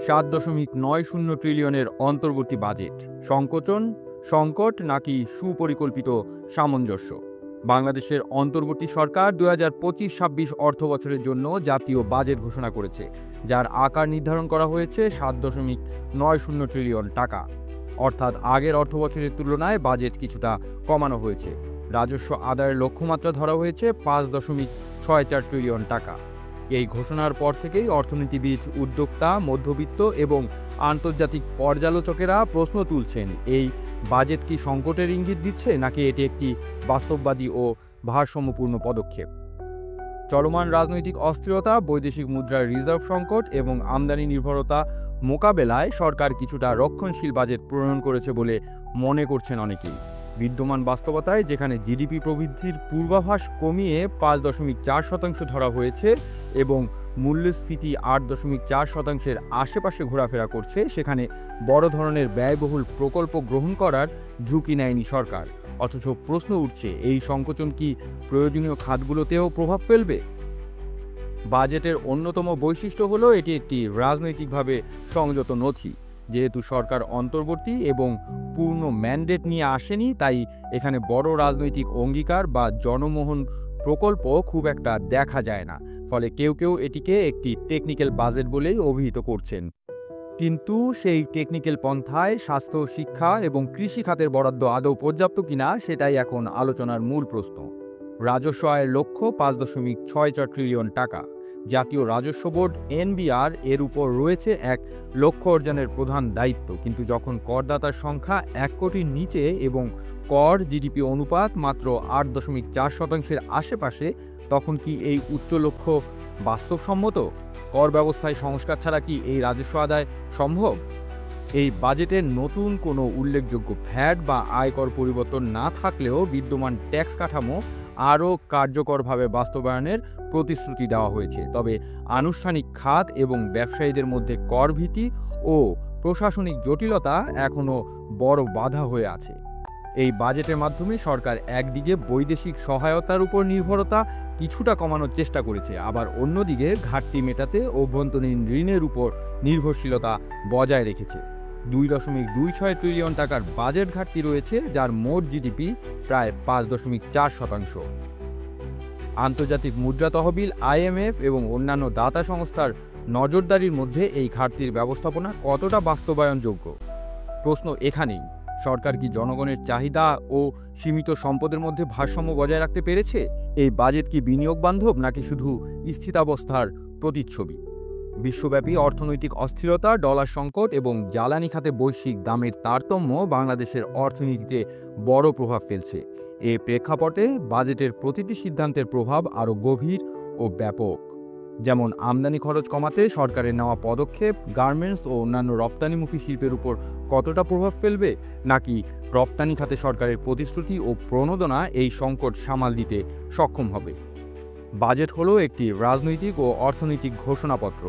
7.90 ট্রিলিয়নের অন্তর্বর্তী বাজেট সংকোচন, সংকট নাকি সুপরিকল্পিত সামঞ্জস্য? বাংলাদেশের অন্তর্বর্তী সরকার 2025-26 অর্থবছরের জন্য জাতীয় বাজেট ঘোষণা করেছে, যার আকার নির্ধারণ করা হয়েছে 7.90 ট্রিলিয়ন টাকা। অর্থাৎ আগের অর্থবছরের তুলনায় বাজেট কিছুটা কমানো হয়েছে। রাজস্ব আদায়ের লক্ষ্যমাত্রা ধরা হয়েছে 5.64 ট্রিলিয়ন টাকা। এই ঘোষণার পর থেকেই অর্থনীতিবিদ, উদ্যোক্তা, মধ্যবিত্ত এবং আন্তর্জাতিক পর্যালোচকেরা প্রশ্ন তুলছেন, এই বাজেট কি সংকটের ইঙ্গিত দিচ্ছে নাকি এটি একটি বাস্তববাদী ও ভারসাম্যপূর্ণ পদক্ষেপ? চলমান রাজনৈতিক অস্থিরতা, বৈদেশিক মুদ্রার রিজার্ভ সংকট এবং আমদানি নির্ভরতা মোকাবেলায় সরকার কিছুটা রক্ষণশীল বাজেট প্রণয়ন করেছে বলে মনে করছেন অনেকেই। বিদ্যমান বাস্তবতায় যেখানে জিডিপি প্রবৃদ্ধির পূর্বাভাস কমিয়ে 5.4% ধরা হয়েছে এবং মূল্যস্ফীতি 8.4%-এর আশেপাশে ঘোরাফেরা করছে, সেখানে বড় ধরনের ব্যয়বহুল প্রকল্প গ্রহণ করার ঝুঁকি নেয়নি সরকার। অথচ প্রশ্ন উঠছে, এই সংকোচন কি প্রয়োজনীয় খাতগুলোতেও প্রভাব ফেলবে? বাজেটের অন্যতম বৈশিষ্ট্য হলো এটি একটি রাজনৈতিকভাবে সংযত নথি। যেহেতু সরকার অন্তর্বর্তী এবং পূর্ণ ম্যান্ডেট নিয়ে আসেনি, তাই এখানে বড় রাজনৈতিক অঙ্গীকার বা জনমোহন প্রকল্প খুব একটা দেখা যায় না। ফলে কেউ কেউ এটিকে একটি টেকনিক্যাল বাজেট বলেই অভিহিত করছেন। কিন্তু সেই টেকনিক্যাল পন্থায় স্বাস্থ্য, শিক্ষা এবং কৃষি খাতের বরাদ্দ আদৌ পর্যাপ্ত কিনা, সেটাই এখন আলোচনার মূল প্রশ্ন। রাজস্ব আয়ের লক্ষ্য 5.64 ট্রিলিয়ন টাকা। জাতীয় রাজস্ব বোর্ড এনবিআর এর উপর রয়েছে এক লক্ষ্য অর্জনের প্রধান দায়িত্ব। কিন্তু যখন করদাতার সংখ্যা 1 কোটির নিচে এবং কর জিডিপি অনুপাত মাত্র 8.4%-এর আশেপাশে, তখন কি এই উচ্চ লক্ষ্য বাস্তবসম্মত? কর ব্যবস্থায় সংস্কার ছাড়া কি এই রাজস্ব আদায় সম্ভব? এই বাজেটের নতুন কোনো উল্লেখযোগ্য ভ্যাট বা আয়কর পরিবর্তন না থাকলেও বিদ্যমান ট্যাক্স কাঠামো আরও কার্যকরভাবে বাস্তবায়নের প্রতিশ্রুতি দেওয়া হয়েছে। তবে আনুষ্ঠানিক খাত এবং ব্যবসায়ীদের মধ্যে কর ভীতি ও প্রশাসনিক জটিলতা এখনও বড় বাধা হয়ে আছে। এই বাজেটের মাধ্যমে সরকার একদিকে বৈদেশিক সহায়তার উপর নির্ভরতা কিছুটা কমানোর চেষ্টা করেছে, আবার অন্যদিকে ঘাটতি মেটাতে অভ্যন্তরীণ ঋণের উপর নির্ভরশীলতা বজায় রেখেছে। 2.26 ট্রিলিয়ন টাকার বাজেট ঘাটতি রয়েছে, যার মোট জিডিপি প্রায় 5.4%। আন্তর্জাতিক মুদ্রা তহবিল, IMF এবং অন্যান্য দাতা সংস্থার নজরদারির মধ্যে এই ঘাটতির ব্যবস্থাপনা কতটা বাস্তবায়নযোগ্য? প্রশ্ন এখানেই, সরকার কি জনগণের চাহিদা ও সীমিত সম্পদের মধ্যে ভারসাম্য বজায় রাখতে পেরেছে? এই বাজেট কি বিনিয়োগ বান্ধব নাকি শুধু স্থিতাবস্থার প্রতিচ্ছবি? বিশ্বব্যাপী অর্থনৈতিক অস্থিরতা, ডলার সংকট এবং জ্বালানি খাতে বৈশ্বিক দামের তারতম্য বাংলাদেশের অর্থনীতিতে বড় প্রভাব ফেলছে। এ প্রেক্ষাপটে বাজেটের প্রতিটি সিদ্ধান্তের প্রভাব আরও গভীর ও ব্যাপক। যেমন আমদানি খরচ কমাতে সরকারের নেওয়া পদক্ষেপ গার্মেন্টস ও অন্যান্য রপ্তানিমুখী শিল্পের উপর কতটা প্রভাব ফেলবে, নাকি রপ্তানি খাতে সরকারের প্রতিশ্রুতি ও প্রণোদনা এই সংকট সামাল দিতে সক্ষম হবে? বাজেট হলো একটি রাজনৈতিক ও অর্থনৈতিক ঘোষণাপত্র।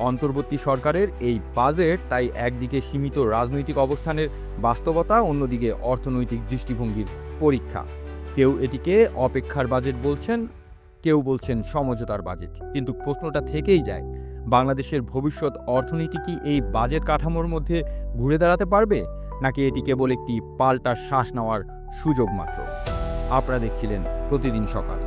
অন্তর্বর্তী সরকারের এই বাজেট তাই একদিকে সীমিত রাজনৈতিক অবস্থানের বাস্তবতা, অন্যদিকে অর্থনৈতিক দৃষ্টিভঙ্গির পরীক্ষা। কেউ এটিকে অপেক্ষার বাজেট বলছেন, কেউ বলছেন সমঝোতার বাজেট। কিন্তু প্রশ্নটা থেকেই যায়, বাংলাদেশের ভবিষ্যৎ অর্থনীতি কি এই বাজেট কাঠামোর মধ্যে ঘুরে দাঁড়াতে পারবে, নাকি এটি কেবল একটি পাল্টা শ্বাস নেওয়ার সুযোগ মাত্র? আপনারা দেখছিলেন প্রতিদিন সকাল।